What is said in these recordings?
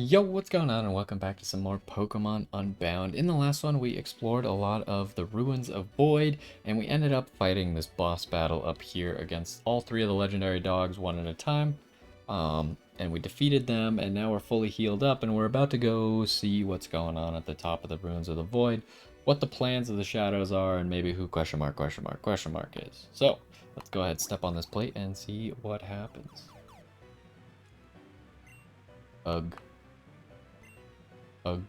Yo, what's going on, and welcome back to some more Pokemon Unbound. In the last one, we explored a lot of the ruins of Void, and we ended up fighting this boss battle up here against all three of the legendary dogs one at a time. And we defeated them, and now we're fully healed up, and we're about to go see what's going on at the top of the ruins of the Void, what the plans of the shadows are, and maybe who question mark is. So, let's go ahead, step on this plate, and see what happens. Ugh. Ugh.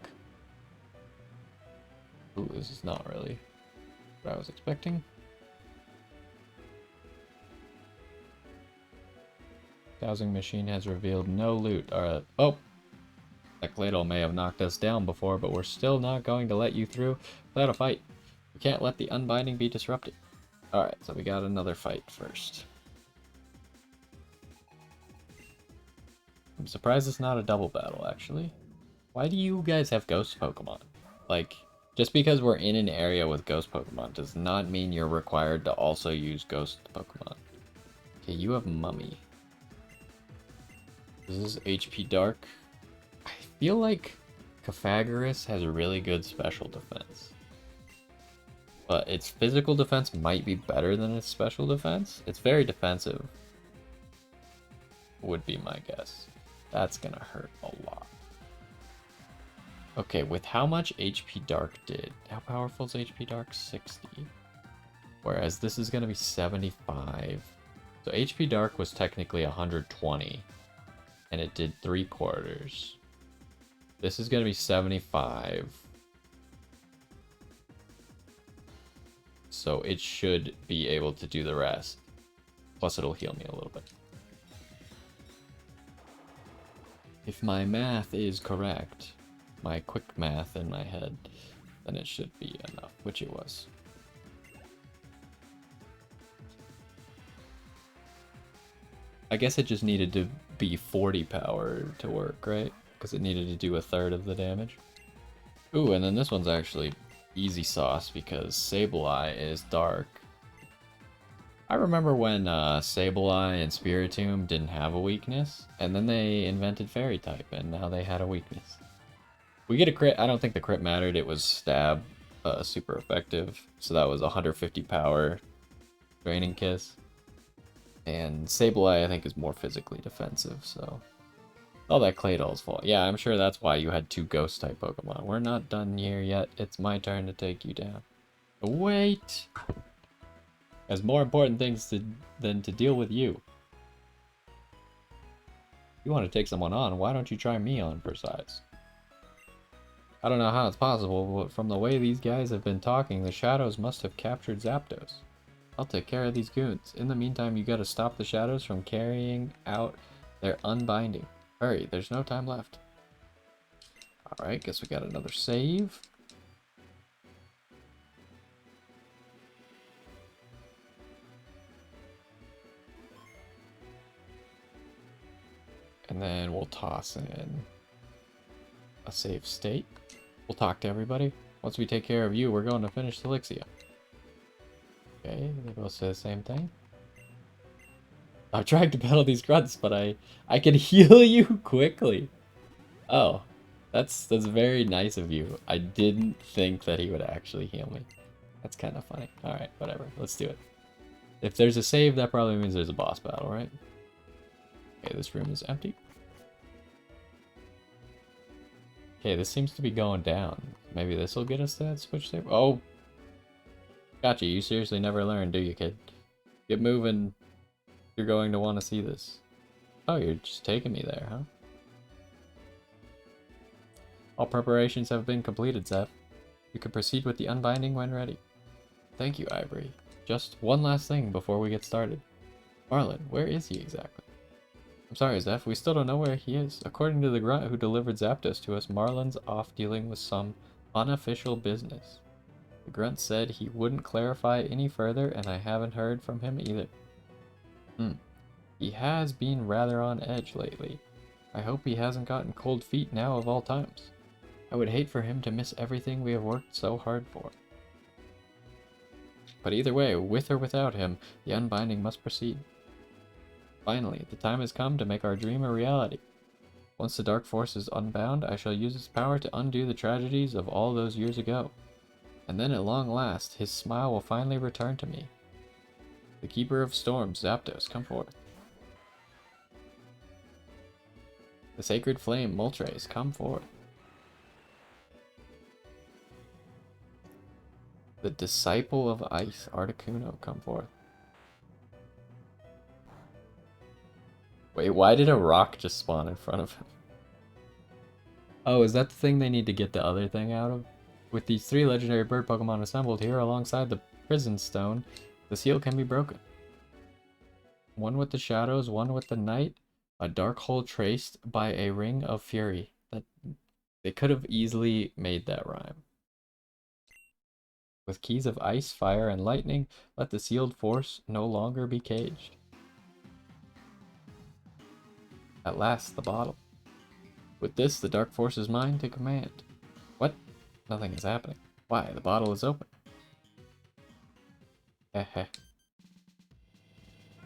Ooh, this is not really what I was expecting. Dowsing machine has revealed no loot. Alright. Oh! That Claydol may have knocked us down before, but we're still not going to let you through without a fight. We can't let the unbinding be disrupted. Alright, so we got another fight first. I'm surprised it's not a double battle, actually. Why do you guys have ghost Pokemon? Like, just because we're in an area with ghost Pokemon does not mean you're required to also use ghost Pokemon. Okay, you have Mummy. This is HP Dark. I feel like Cofagorus has a really good special defense. But its physical defense might be better than its special defense. It's very defensive, would be my guess. That's gonna hurt a lot. Okay, with how much HP Dark did, how powerful is HP Dark? 60. Whereas this is going to be 75. So HP Dark was technically 120. And it did 3/4. This is going to be 75. So it should be able to do the rest. Plus it'll heal me a little bit. If my math is correct, my quick math in my head, then it should be enough, which it was. I guess it just needed to be 40 power to work, right? Because it needed to do 1/3 of the damage. Ooh, and then this one's actually easy sauce because Sableye is dark. I remember when Sableye and Spiritomb didn't have a weakness, and then they invented Fairy type, and now they had a weakness. We get a crit. I don't think the crit mattered. It was stab, super effective. So that was 150 power, draining kiss. And Sableye, I think, is more physically defensive. So, oh, that Claydol's fault. Yeah, I'm sure that's why you had 2 ghost type Pokemon. We're not done here yet. It's my turn to take you down. Wait. There's more important things than to deal with you. If you want to take someone on, why don't you try me on for size? I don't know how it's possible, but from the way these guys have been talking, the Shadows must have captured Zapdos. I'll take care of these goons. In the meantime, you gotta stop the Shadows from carrying out their unbinding. Hurry, there's no time left. Alright, guess we got another save. And then we'll toss in a save state. We'll talk to everybody. Once we take care of you, we're going to finish Elixia. Okay, they both say the same thing. I'm trying to battle these grunts, but I can heal you quickly. Oh, that's very nice of you. I didn't think that he would actually heal me. That's kind of funny. Alright, whatever. Let's do it. If there's a save, that probably means there's a boss battle, right? Okay, this room is empty. Okay, this seems to be going down. Maybe this will get us to that switch there. Oh! Gotcha, you seriously never learn, do you, kid? Get moving. You're going to want to see this. Oh, you're just taking me there, huh? All preparations have been completed, Zeph. You can proceed with the unbinding when ready. Thank you, Ivory. Just one last thing before we get started. Marlin, where is he exactly? I'm sorry, Zeph, we still don't know where he is. According to the grunt who delivered Zapdos to us, Marlin's off dealing with some unofficial business. The grunt said he wouldn't clarify any further, and I haven't heard from him either. He has been rather on edge lately. I hope he hasn't gotten cold feet now of all times. I would hate for him to miss everything we have worked so hard for. But either way, with or without him, the unbinding must proceed. Finally, the time has come to make our dream a reality. Once the dark force is unbound, I shall use its power to undo the tragedies of all those years ago. And then at long last, his smile will finally return to me. The Keeper of Storms, Zapdos, come forth. The Sacred Flame, Moltres, come forth. The Disciple of Ice, Articuno, come forth. Wait, why did a rock just spawn in front of him? Oh, is that the thing they need to get the other thing out of? With these 3 legendary bird Pokemon assembled here alongside the Prison Stone, the seal can be broken. One with the shadows, one with the night, a dark hole traced by a ring of fury. That they could have easily made that rhyme. With keys of ice, fire, and lightning, let the sealed force no longer be caged. At last, the bottle. With this, the dark force is mine to command. What? Nothing is happening. Why? The bottle is open. Heh.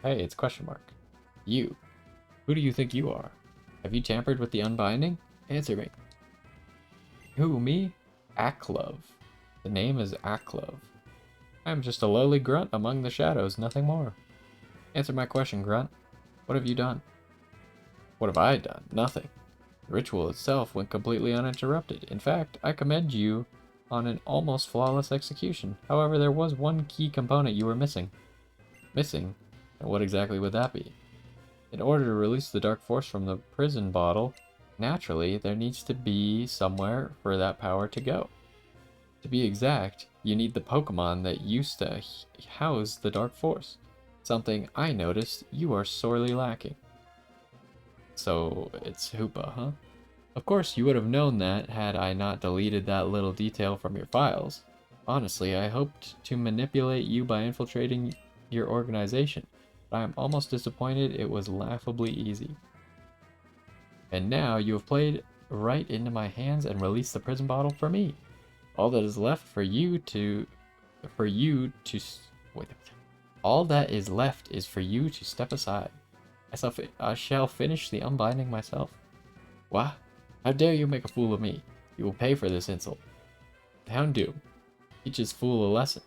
Hey, it's question mark. You. Who do you think you are? Have you tampered with the unbinding? Answer me. Who, me? Aklov. The name is Aklov. I am just a lowly grunt among the shadows, nothing more. Answer my question, grunt. What have you done? What have I done? Nothing. The ritual itself went completely uninterrupted. In fact, I commend you on an almost flawless execution. However, there was one key component you were missing. Missing? And what exactly would that be? In order to release the dark force from the prison bottle, naturally, there needs to be somewhere for that power to go. To be exact, you need the Pokemon that used to house the dark force. Something I noticed you are sorely lacking. So, it's Hoopa, huh? Of course, you would have known that had I not deleted that little detail from your files. Honestly, I hoped to manipulate you by infiltrating your organization, but I am almost disappointed it was laughably easy. And now you have played right into my hands and released the prison bottle for me. All that is left all that is left is for you to step aside. I shall finish the unbinding myself. What? How dare you make a fool of me? You will pay for this insult. Houndoom, teach this fool a lesson.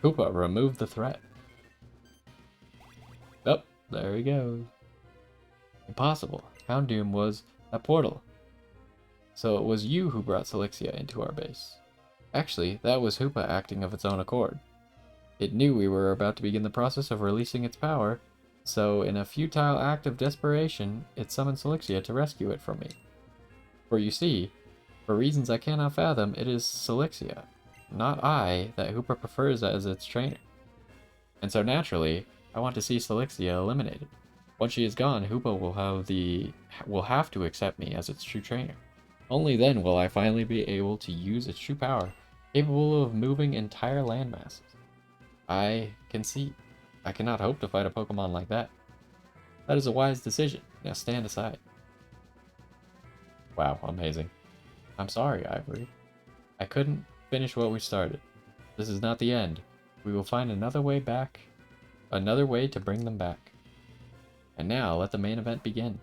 Koopa, remove the threat. Oh, there he goes. Impossible. Houndoom was a portal. So it was you who brought Silixia into our base. Actually, that was Hoopa acting of its own accord. It knew we were about to begin the process of releasing its power, so in a futile act of desperation, it summoned Silixia to rescue it from me. For you see, for reasons I cannot fathom, it is Silixia, not I, that Hoopa prefers as its trainer. And so naturally, I want to see Silixia eliminated. Once she is gone, Hoopa will have to accept me as its true trainer. Only then will I finally be able to use its true power, capable of moving entire landmasses. I concede. I cannot hope to fight a Pokemon like that. That is a wise decision. Now stand aside. Wow, amazing. I'm sorry, Ivory. I couldn't finish what we started. This is not the end. We will find another way back. Another way to bring them back. And now, let the main event begin.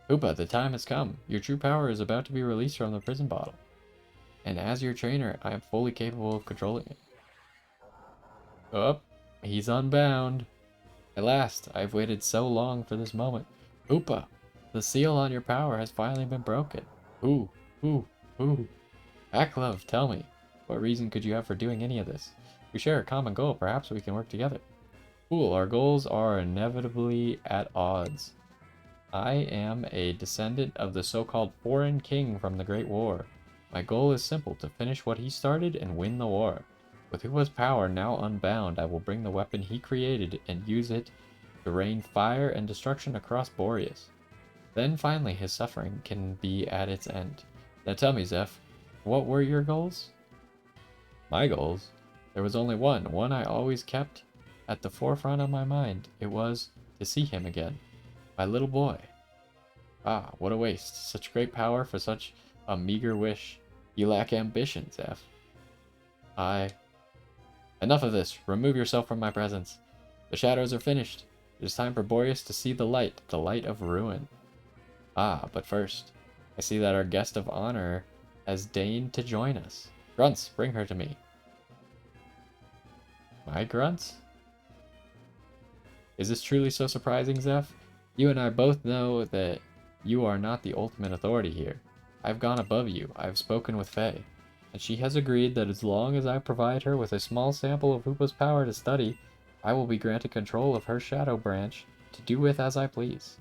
Hoopa, the time has come. Your true power is about to be released from the prison bottle. And as your trainer, I am fully capable of controlling it. Oh, he's unbound. At last, I've waited so long for this moment. Hoopa, the seal on your power has finally been broken. Who? Aklov, tell me, what reason could you have for doing any of this? We share a common goal, perhaps we can work together. Cool, our goals are inevitably at odds. I am a descendant of the so-called foreign king from the Great War. My goal is simple, to finish what he started and win the war. With Hoopa's power now unbound, I will bring the weapon he created and use it to rain fire and destruction across Borrius. Then finally his suffering can be at its end. Now tell me, Zeph, what were your goals? My goals? There was only one I always kept at the forefront of my mind. It was to see him again. My little boy. Ah, what a waste. Such great power for such a meager wish. You lack ambition, Zeph. Enough of this. Remove yourself from my presence. The shadows are finished. It is time for Borrius to see the light of ruin. Ah, but first, I see that our guest of honor has deigned to join us. Grunts, bring her to me. My Grunts? Is this truly so surprising, Zeph? You and I both know that you are not the ultimate authority here. I've gone above you. I've spoken with Faye. And she has agreed that as long as I provide her with a small sample of Hoopa's power to study, I will be granted control of her shadow branch to do with as I please.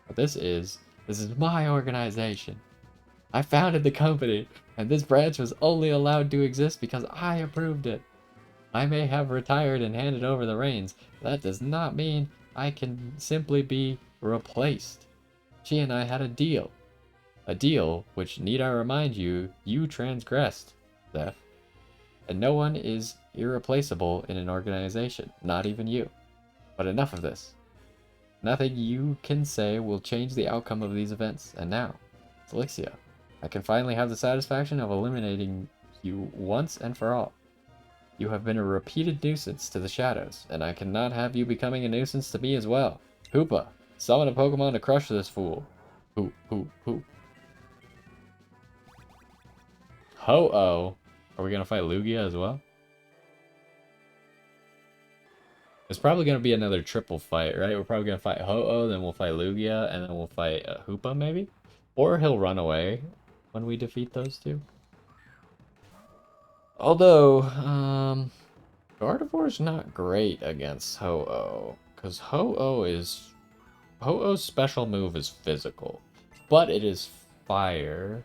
But this is my organization. I founded the company, and this branch was only allowed to exist because I approved it. I may have retired and handed over the reins, but that does not mean I can simply be replaced. She and I had a deal. A deal which, need I remind you, you transgressed, Zeph. And no one is irreplaceable in an organization, not even you. But enough of this. Nothing you can say will change the outcome of these events, and now, Felixia, I can finally have the satisfaction of eliminating you once and for all. You have been a repeated nuisance to the shadows, and I cannot have you becoming a nuisance to me as well. Hoopa, summon a Pokemon to crush this fool. Hoop, hoop, hoop. Ho-Oh. Are we gonna fight Lugia as well? It's probably gonna be another triple fight, right? We're probably gonna fight Ho-Oh, then we'll fight Lugia, and then we'll fight Hoopa, maybe? Or he'll run away when we defeat those two. Although, Gardevoir's not great against Ho-Oh, because Ho-Oh's special move is physical, but it is fire,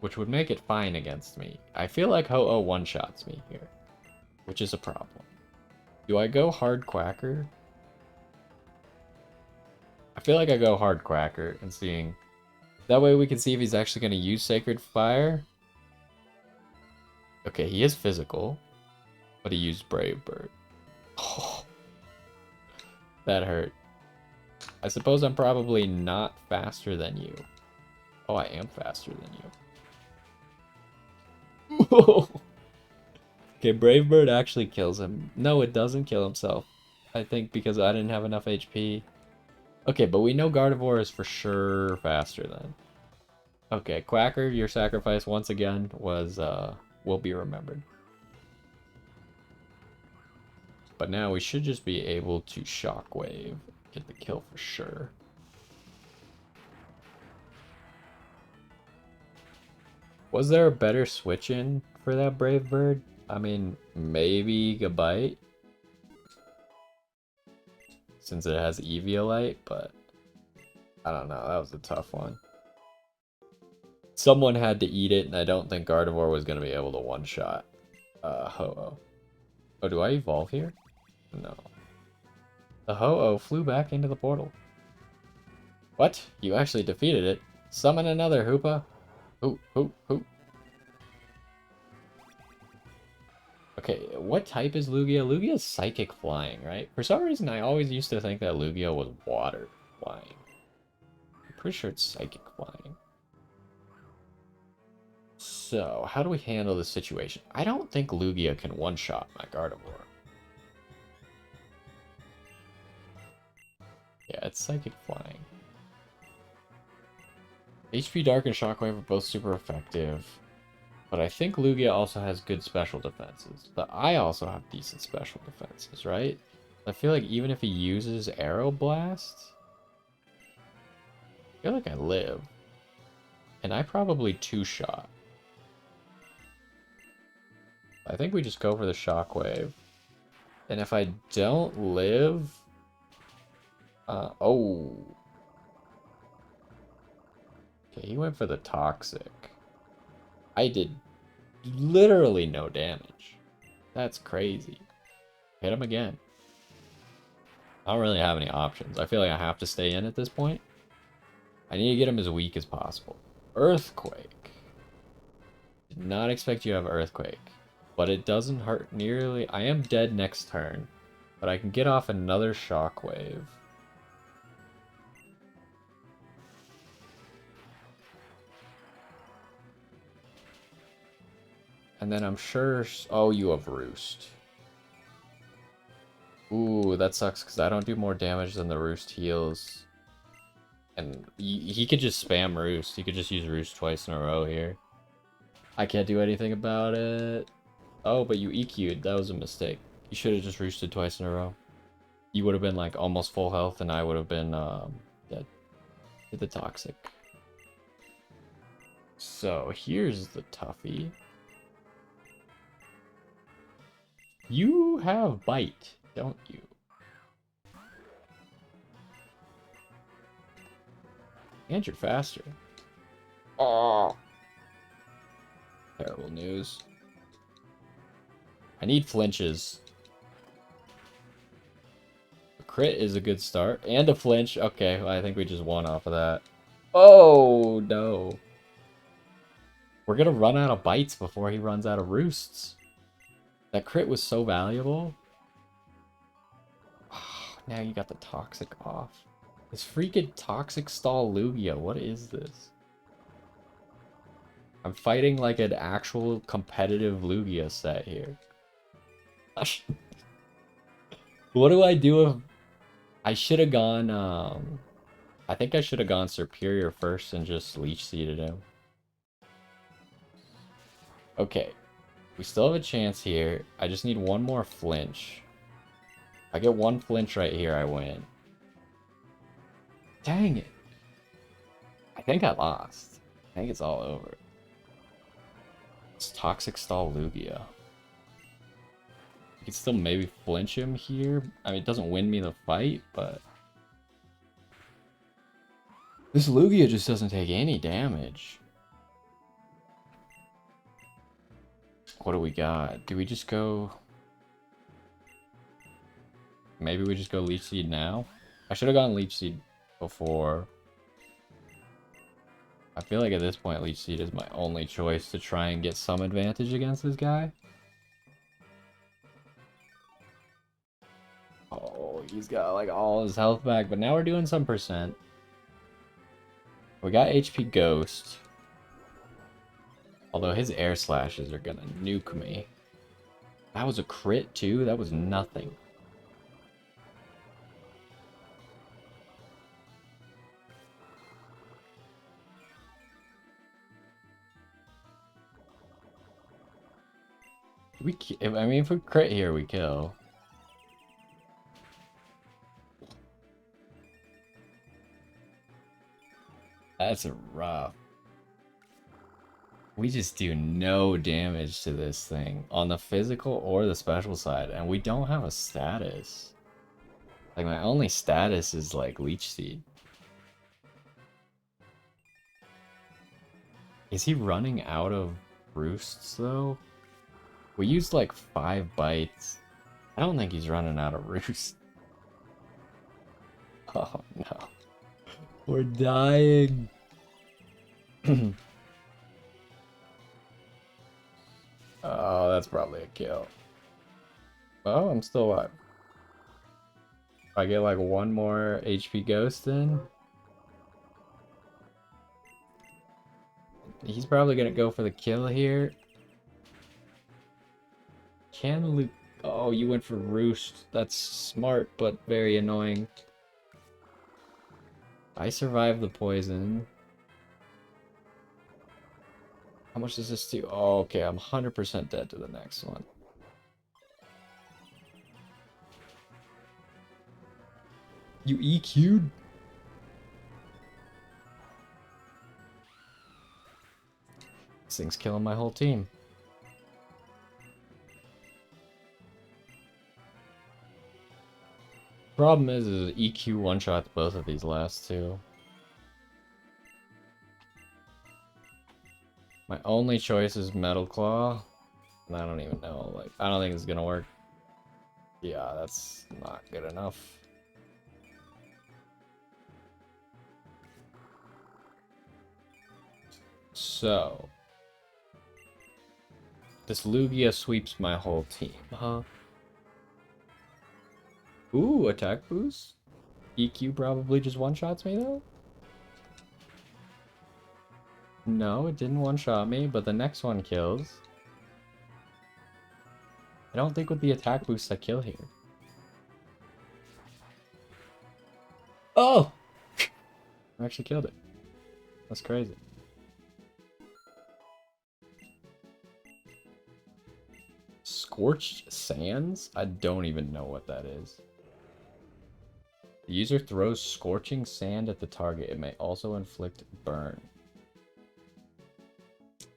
which would make it fine against me. I feel like Ho-Oh one-shots me here, which is a problem. Do I go hard Quacker? I feel like I go hard Quacker and seeing... That way we can see if he's actually going to use Sacred Fire. Okay, he is physical, but he used Brave Bird. Oh, that hurt. I suppose I'm probably not faster than you. Oh, I am faster than you. Whoa. Okay, Brave Bird actually kills him. No, it doesn't kill himself. I think because I didn't have enough HP. Okay, but we know Gardevoir is for sure faster then. Okay, Quacker, your sacrifice once again was, will be remembered. But now we should just be able to Shockwave. Get the kill for sure. Was there a better switch-in for that Brave Bird? I mean, maybe Gabite, since it has Eviolite, but I don't know. That was a tough one. Someone had to eat it, and I don't think Gardevoir was going to be able to one-shot Ho-Oh. Oh, do I evolve here? No. The Ho-Oh flew back into the portal. What? You actually defeated it? Summon another, Hoopa. Hoop, hoop, hoop. Okay, what type is Lugia? Lugia is Psychic Flying, right? For some reason, I always used to think that Lugia was Water Flying. I'm pretty sure it's Psychic Flying. So, how do we handle this situation? I don't think Lugia can one-shot my Gardevoir. Yeah, it's Psychic Flying. HP Dark and Shockwave are both super effective. But I think Lugia also has good special defenses. But I also have decent special defenses, right? I feel like even if he uses Aero Blast, I feel like I live. And I probably two-shot. I think we just go for the Shockwave. And if I don't live... oh. Okay, he went for the Toxic. I did literally no damage. That's crazy. Hit him again. I don't really have any options. I feel like I have to stay in at this point. I need to get him as weak as possible. Earthquake. Did not expect you to have Earthquake. But it doesn't hurt nearly... I am dead next turn. But I can get off another Shockwave. And then I'm sure... Oh, you have Roost. Ooh, that sucks because I don't do more damage than the Roost heals. And he could just spam Roost. He could just use Roost twice in a row here. I can't do anything about it. Oh, but you EQ'd. That was a mistake. You should have just Roosted twice in a row. You would have been like almost full health and I would have been dead. Hit the Toxic. So here's the toughie. You have Bite, don't you? And you're faster. Oh, terrible news. I need flinches. A crit is a good start. And a flinch. Okay, well, I think we just won off of that. Oh, no. We're gonna run out of bites before he runs out of roosts. That crit was so valuable. Now you got the Toxic off. This freaking Toxic Stall Lugia, what is this? I'm fighting like an actual competitive Lugia set here. What do I do if... I should have gone, I think I should have gone Superior first and just Leech Seeded him. Okay. We still have a chance here. I just need one more flinch. If I get one flinch right here, I win. Dang it. I think I lost. I think it's all over. It's Toxic Stall Lugia. You can still maybe flinch him here. I mean, it doesn't win me the fight, but... This Lugia just doesn't take any damage. What do we got? Do we just go... Maybe we just go Leech Seed now? I should have gone Leech Seed before. I feel like at this point Leech Seed is my only choice to try and get some advantage against this guy. Oh, he's got like all his health back, but now we're doing some percent. We got HP Ghost. Although his air slashes are gonna nuke me. That was a crit too? That was nothing. I mean, if we crit here, we kill. That's a rough. We just do no damage to this thing on the physical or the special side, and we don't have a status. Like, my only status is like Leech Seed. Is he running out of roosts though? We used like 5 bites. I don't think he's running out of roosts. Oh no. We're dying. Oh, that's probably a kill. Oh, I'm still alive. If I get like one more HP Ghost in. He's probably gonna go for the kill here. Can Luke... Oh, you went for Roost. That's smart, but very annoying. I survived the poison. How much does this do? Oh, okay, I'm 100% dead to the next one. You EQ'd? This thing's killing my whole team. Problem is EQ one-shots both of these last two. My only choice is Metal Claw. And I don't even know, like, I don't think it's gonna work. Yeah, that's not good enough. So... This Lugia sweeps my whole team, huh? Ooh, attack boost? EQ probably just one-shots me, though? No, it didn't one-shot me, but the next one kills. I don't think with the attack boost I kill here. Oh! I actually killed it. That's crazy. Scorched Sands? I don't even know what that is. The user throws scorching sand at the target. It may also inflict burn.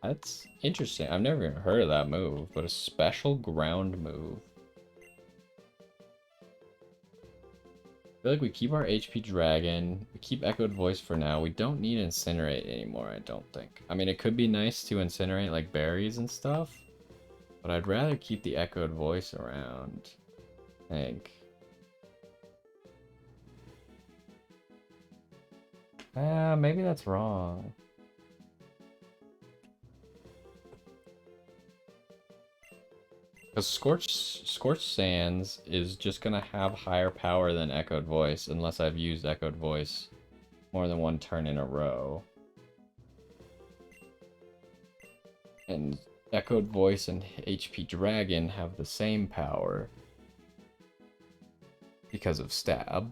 That's interesting. I've never even heard of that move, but a special ground move. I feel like we keep our HP Dragon. We keep Echoed Voice for now. We don't need Incinerate anymore, I don't think. I mean, it could be nice to incinerate like berries and stuff, but I'd rather keep the Echoed Voice around, I think. Maybe that's wrong. Because Scorched Sands is just gonna have higher power than Echoed Voice, unless I've used Echoed Voice more than one turn in a row. And Echoed Voice and HP Dragon have the same power because of Stab.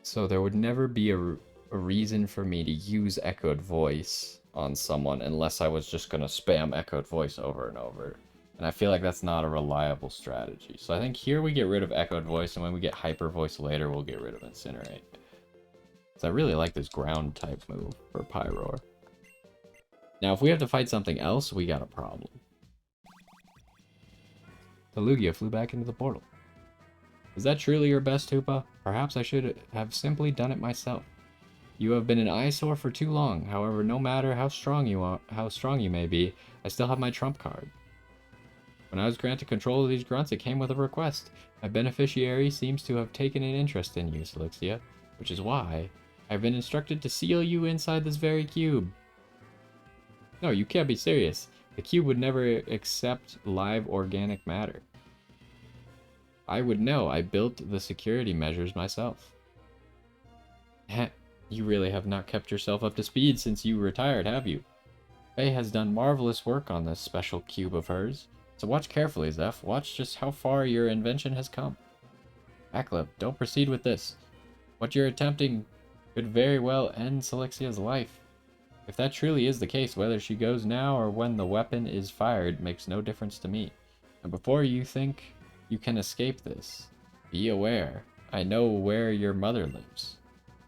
So there would never be a reason for me to use Echoed Voice on someone unless I was just gonna spam Echoed Voice over and over. And I feel like that's not a reliable strategy. So I think here we get rid of Echoed Voice, and when we get Hyper Voice later, we'll get rid of Incinerate. So I really like this ground type move for Pyroar. Now, if we have to fight something else, we got a problem. The Lugia flew back into the portal. Is that truly your best, Hoopa? Perhaps I should have simply done it myself. You have been an eyesore for too long. However, no matter how strong you may be, I still have my trump card. When I was granted control of these grunts, it came with a request. My beneficiary seems to have taken an interest in you, Celixia, which is why I've been instructed to seal you inside this very cube. No, you can't be serious. The cube would never accept live organic matter. I would know. I built the security measures myself. Heh, you really have not kept yourself up to speed since you retired, have you? Faye has done marvelous work on this special cube of hers. So watch carefully, Zeph. Watch just how far your invention has come. Aklep, don't proceed with this. What you're attempting could very well end Celixia's life. If that truly is the case, whether she goes now or when the weapon is fired makes no difference to me. And before you think you can escape this, be aware. I know where your mother lives.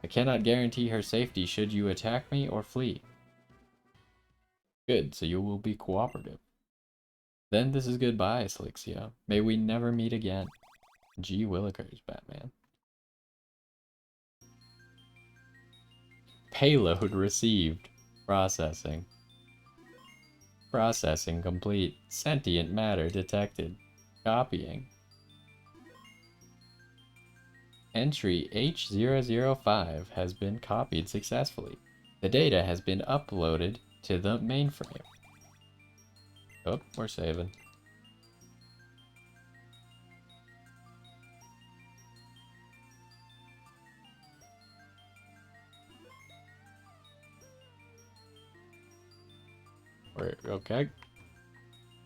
I cannot guarantee her safety should you attack me or flee. Good, so you will be cooperative. Then this is goodbye, Celixia. May we never meet again. G. Willikers, Batman. Payload received. Processing. Processing complete. Sentient matter detected. Copying. Entry H005 has been copied successfully. The data has been uploaded to the mainframe. Oh, we're saving. Okay.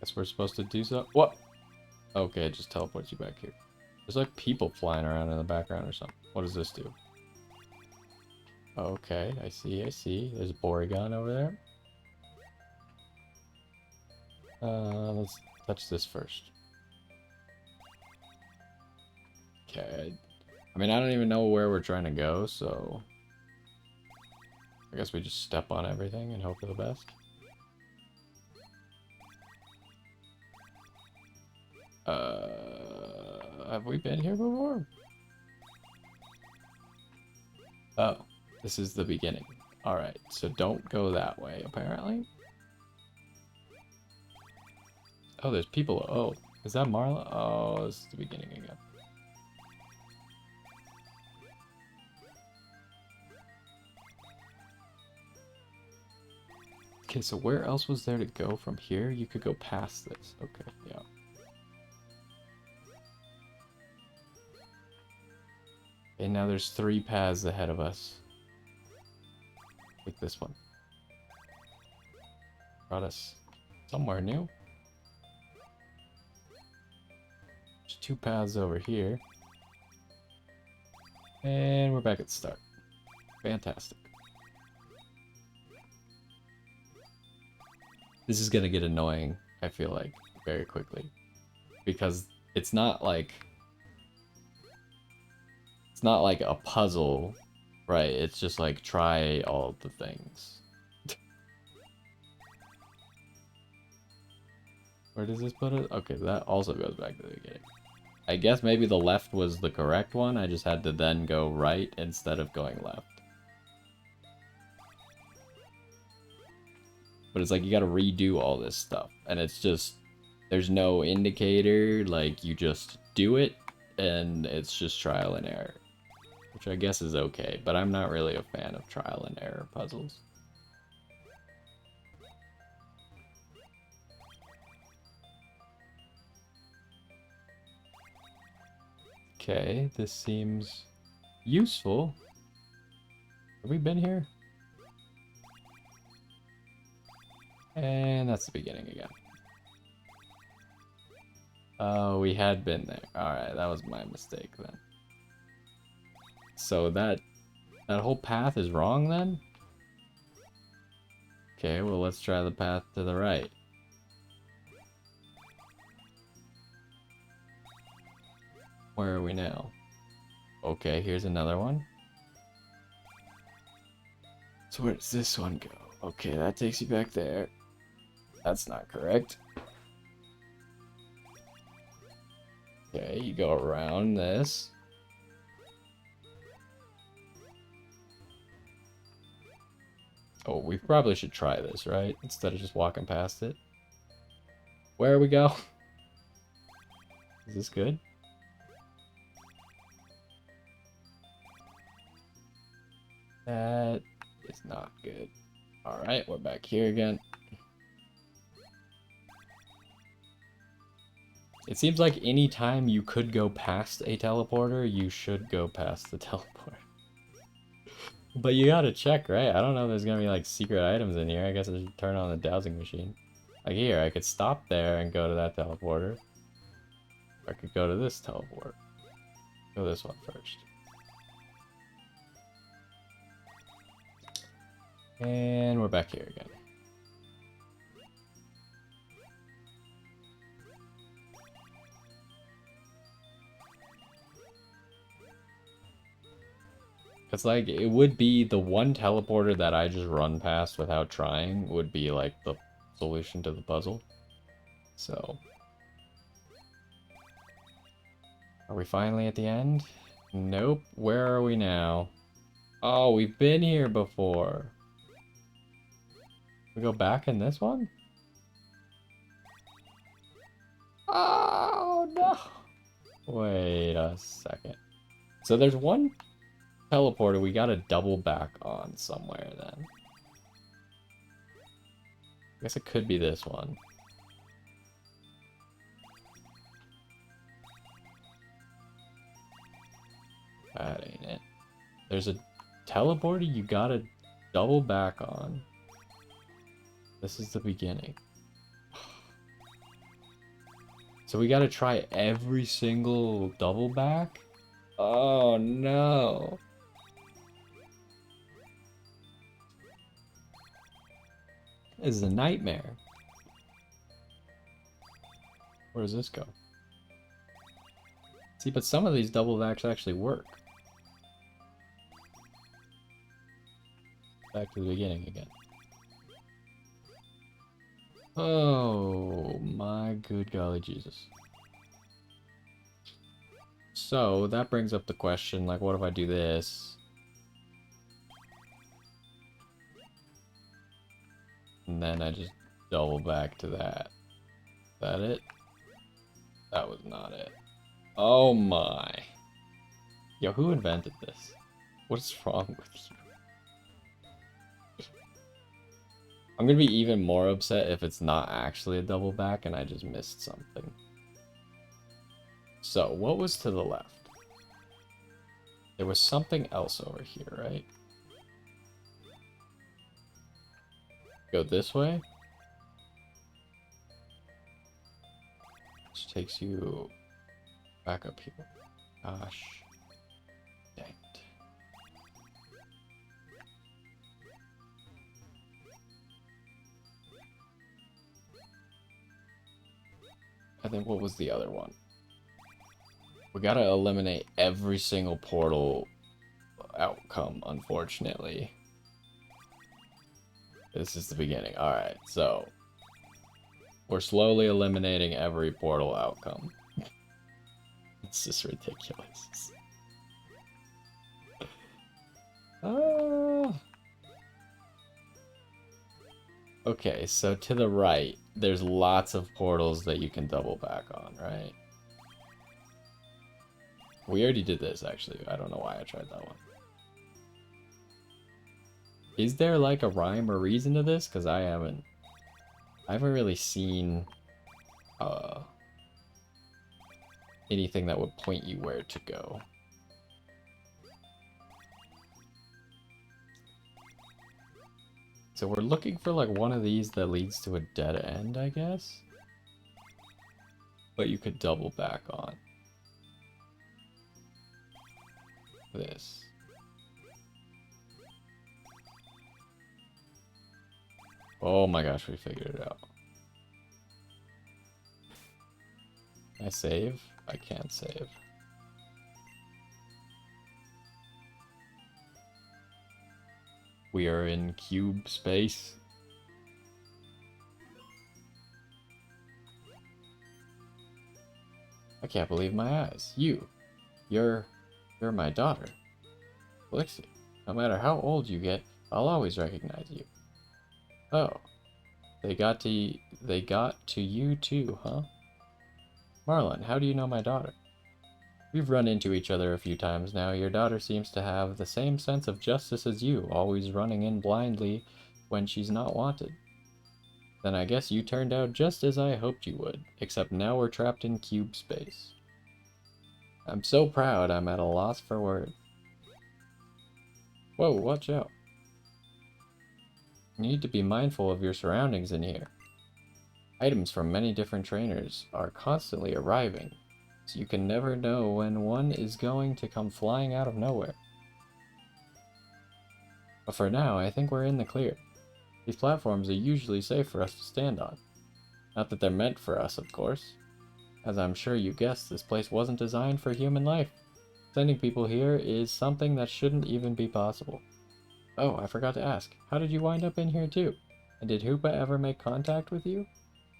Guess we're supposed to do so. What? Okay, it just teleports you back here. There's like people flying around in the background or something. What does this do? Okay, I see, I see. There's a Porygon over there. Let's touch this first. Okay. I mean, I don't even know where we're trying to go, so... I guess we just step on everything and hope for the best. Have we been here before? Oh, this is the beginning. Alright, so don't go that way, apparently. Oh, there's people. Oh, is that Marla? Oh, this is the beginning again. Okay, so where else was there to go from here? You could go past this. Okay, yeah. Okay, now there's 3 paths ahead of us. Like this one. Brought us somewhere new. There's 2 paths over here. And we're back at the start. Fantastic. This is gonna get annoying, I feel like, very quickly. Because it's not like a puzzle, right? It's just like try all the things. Where does this put it? Okay, that also goes back to the beginning. I guess maybe the left was the correct one. I just had to then go right instead of going left. But it's like you gotta redo all this stuff. And it's just, there's no indicator. Like, you just do it, and it's just trial and error. Which I guess is okay, but I'm not really a fan of trial and error puzzles. Okay, this seems useful. Have we been here? And that's the beginning again. Oh, we had been there. Alright, that was my mistake then. So that whole path is wrong then? Okay, well let's try the path to the right. Where are we now? Okay, here's another one. So where does this one go? Okay, that takes you back there. That's not correct. Okay, you go around this. Oh, we probably should try this, right? Instead of just walking past it. Where we go? Is this good? That is not good. Alright, we're back here again. It seems like any time you could go past a teleporter, you should go past the teleporter. But you gotta check, right? I don't know if there's gonna be like secret items in here. I guess I should turn on the dowsing machine. Like here, I could stop there and go to that teleporter. Or I could go to this teleport. Go this one first. And we're back here again. It's like, it would be the one teleporter that I just run past without trying would be like the solution to the puzzle. So. Are we finally at the end? Nope. Where are we now? Oh, we've been here before. We go back in this one? Oh, no. Wait a second. So there's one teleporter we gotta double back on somewhere then. I guess it could be this one. That ain't it. There's a teleporter you gotta double back on. This is the beginning. So we gotta try every single double back? Oh no. This is a nightmare. Where does this go? See, but some of these double backs actually work. Back to the beginning again. Oh my good golly Jesus. So that brings up the question, like, what if I do this? And then I just double back to that. Is that it? That was not it. Oh my. Yo, who invented this? What's wrong with you? I'm gonna be even more upset if it's not actually a double back and I just missed something. So, what was to the left? There was something else over here, right? Go this way? Which takes you back up here. Gosh. Dang it. And then what was the other one? We gotta eliminate every single portal outcome, unfortunately. This is the beginning. Alright, so we're slowly eliminating every portal outcome. It's just ridiculous. Okay, so to the right, there's lots of portals that you can double back on, right? We already did this, actually. I don't know why I tried that one. Is there like a rhyme or reason to this? Because I haven't really seen anything that would point you where to go. So we're looking for like one of these that leads to a dead end, I guess. But you could double back on this. Oh my gosh, we figured it out. Can I save? I can't save. We are in cube space. I can't believe my eyes. You're my daughter. Blixie, no matter how old you get, I'll always recognize you. Oh, they got to you too, huh? Marlon, how do you know my daughter? We've run into each other a few times now. Your daughter seems to have the same sense of justice as you, always running in blindly when she's not wanted. Then I guess you turned out just as I hoped you would, except now we're trapped in cube space. I'm so proud I'm at a loss for words. Whoa, watch out. You need to be mindful of your surroundings in here. Items from many different trainers are constantly arriving, so you can never know when one is going to come flying out of nowhere. But for now, I think we're in the clear. These platforms are usually safe for us to stand on. Not that they're meant for us, of course. As I'm sure you guessed, this place wasn't designed for human life. Sending people here is something that shouldn't even be possible. Oh, I forgot to ask, how did you wind up in here too? And did Hoopa ever make contact with you?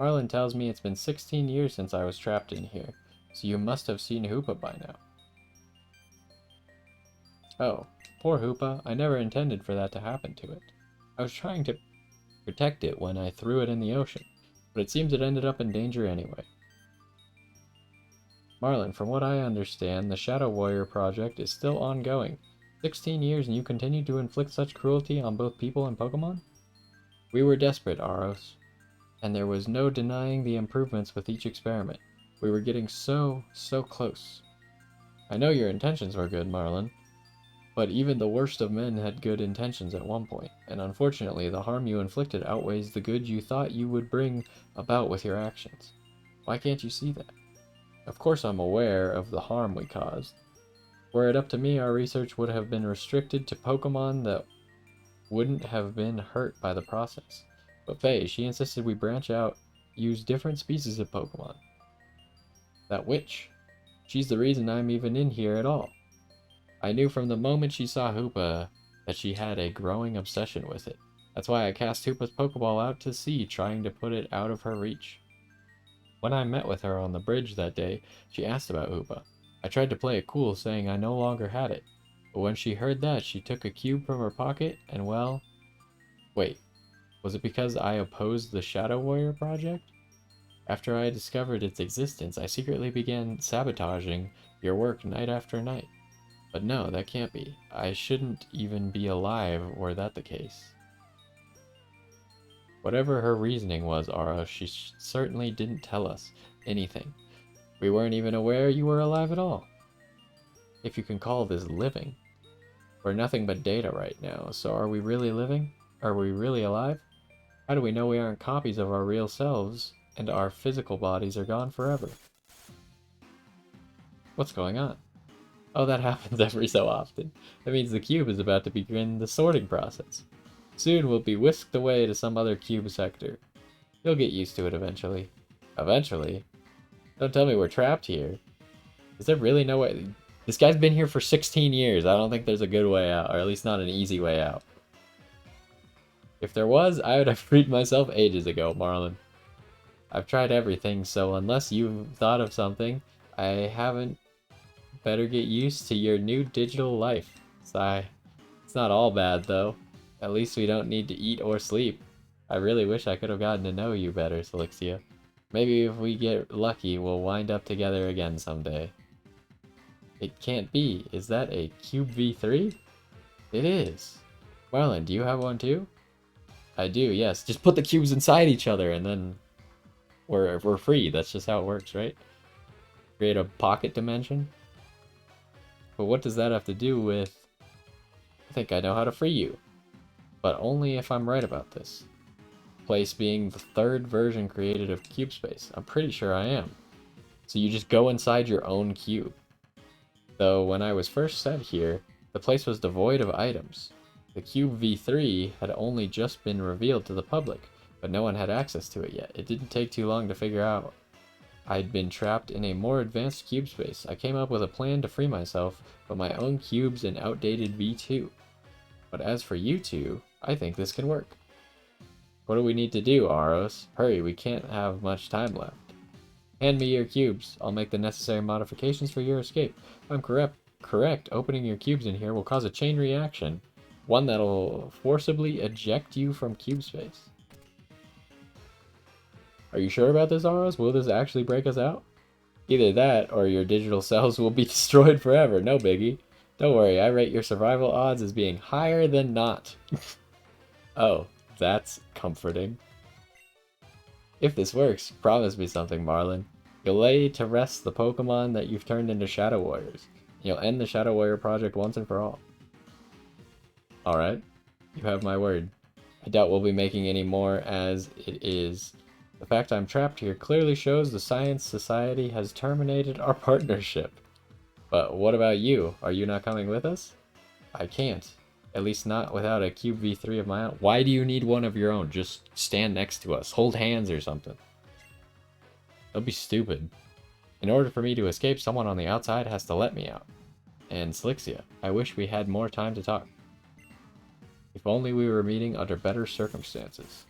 Marlon tells me it's been 16 years since I was trapped in here, so you must have seen Hoopa by now. Oh, poor Hoopa, I never intended for that to happen to it. I was trying to protect it when I threw it in the ocean, but it seems it ended up in danger anyway. Marlon, from what I understand, the Shadow Warrior project is still ongoing. 16 years and you continue to inflict such cruelty on both people and Pokemon? We were desperate, Aros, and there was no denying the improvements with each experiment. We were getting so close. I know your intentions were good, Marlon, but even the worst of men had good intentions at one point, and unfortunately the harm you inflicted outweighs the good you thought you would bring about with your actions. Why can't you see that? Of course I'm aware of the harm we caused. Were it up to me, our research would have been restricted to Pokemon that wouldn't have been hurt by the process. But Faye, she insisted we branch out, use different species of Pokemon. That witch, she's the reason I'm even in here at all. I knew from the moment she saw Hoopa that she had a growing obsession with it. That's why I cast Hoopa's Pokeball out to sea, trying to put it out of her reach. When I met with her on the bridge that day, she asked about Hoopa. I tried to play it cool, saying I no longer had it. But when she heard that, she took a cube from her pocket, and well... Wait, was it because I opposed the Shadow Warrior project? After I discovered its existence, I secretly began sabotaging your work night after night. But no, that can't be. I shouldn't even be alive were that the case. Whatever her reasoning was, Ara, she certainly didn't tell us anything. We weren't even aware you were alive at all. If you can call this living. We're nothing but data right now, so are we really living? Are we really alive? How do we know we aren't copies of our real selves, and our physical bodies are gone forever? What's going on? Oh, that happens every so often. That means the cube is about to begin the sorting process. Soon we'll be whisked away to some other cube sector. You'll get used to it eventually. Eventually? Don't tell me we're trapped here. Is there really no way? This guy's been here for 16 years. I don't think there's a good way out, or at least not an easy way out. If there was, I would have freed myself ages ago, Marlon. I've tried everything, so unless you've thought of something, I haven't. Better get used to your new digital life. Sigh. It's not all bad, though. At least we don't need to eat or sleep. I really wish I could have gotten to know you better, Celixia. Maybe if we get lucky, we'll wind up together again someday. It can't be. Is that a Cube V3? It is. Marlon, do you have one too? I do, yes. Just put the cubes inside each other and then we're free. That's just how it works, right? Create a pocket dimension. But what does that have to do with... I think I know how to free you. But only if I'm right about this. Place being the third version created of cube space. I'm pretty sure I am. So you just go inside your own cube. Though when I was first sent here, the place was devoid of items. The Cube V3 had only just been revealed to the public, but no one had access to it yet. It didn't take too long to figure out. I'd been trapped in a more advanced cube space. I came up with a plan to free myself, but my own cubes and outdated V2. But as for you two, I think this can work. What do we need to do, Aros? Hurry, we can't have much time left. Hand me your cubes. I'll make the necessary modifications for your escape. If I'm correct, opening your cubes in here will cause a chain reaction. One that'll forcibly eject you from cube space. Are you sure about this, Aros? Will this actually break us out? Either that, or your digital cells will be destroyed forever. No biggie. Don't worry, I rate your survival odds as being higher than not. Oh, that's comforting. If this works, promise me something, Marlon. You'll lay to rest the Pokemon that you've turned into Shadow Warriors. You'll end the Shadow Warrior project once and for all. Alright, you have my word. I doubt we'll be making any more as it is. The fact I'm trapped here clearly shows the Science Society has terminated our partnership. But what about you? Are you not coming with us? I can't. At least not without a Cube V3 of my own. Why do you need one of your own? Just stand next to us. Hold hands or something. That'd be stupid. In order for me to escape, someone on the outside has to let me out. And Celixia, I wish we had more time to talk. If only we were meeting under better circumstances.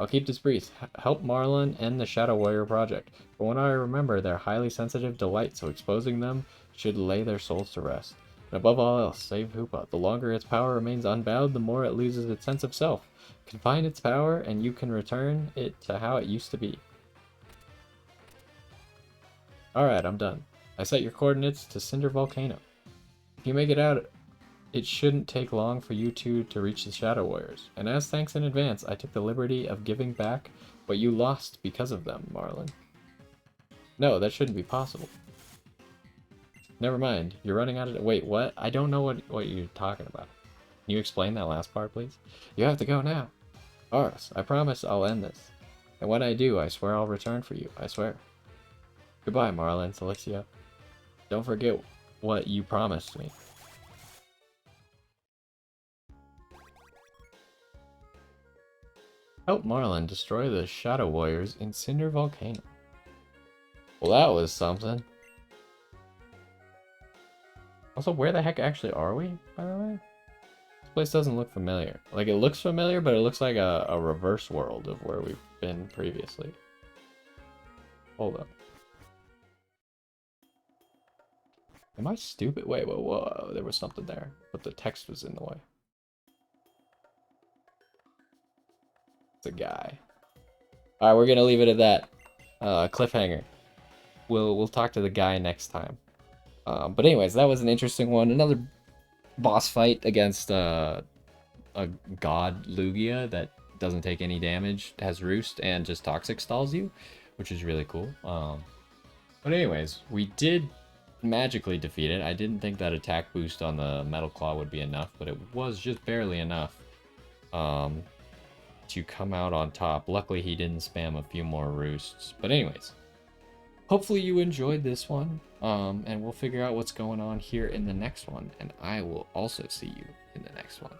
I'll keep this brief. Help Marlon end the Shadow Warrior project. But when I remember, they're highly sensitive to light, so exposing them should lay their souls to rest. And above all else, save Hoopa. The longer its power remains unbound, the more it loses its sense of self. Confine its power, and you can return it to how it used to be. Alright, I'm done. I set your coordinates to Cinder Volcano. If you make it out, it shouldn't take long for you two to reach the Shadow Warriors. And as thanks in advance, I took the liberty of giving back what you lost because of them, Marlon. No, that shouldn't be possible. Never mind, you're running out of... Wait, what? I don't know what you're talking about. Can you explain that last part, please? You have to go now. Aros, I promise I'll end this. And when I do, I swear I'll return for you. I swear. Goodbye, Marlon, Celixia. Don't forget what you promised me. Help Marlon destroy the Shadow Warriors in Cinder Volcano. Well, that was something. Also, where the heck actually are we, by the way? This place doesn't look familiar. Like, it looks familiar, but it looks like a reverse world of where we've been previously. Hold up. Am I stupid? Wait, whoa, there was something there, but the text was in the way. It's a guy. Alright, we're gonna leave it at that. Cliffhanger. We'll talk to the guy next time. But anyways, that was an interesting one. Another boss fight against a god Lugia that doesn't take any damage, has Roost, and just Toxic stalls you, which is really cool. But anyways, we did magically defeat it. I didn't think that attack boost on the Metal Claw would be enough, but it was just barely enough to come out on top. Luckily, he didn't spam a few more Roosts. But anyways, hopefully you enjoyed this one, and we'll figure out what's going on here in the next one, and I will also see you in the next one.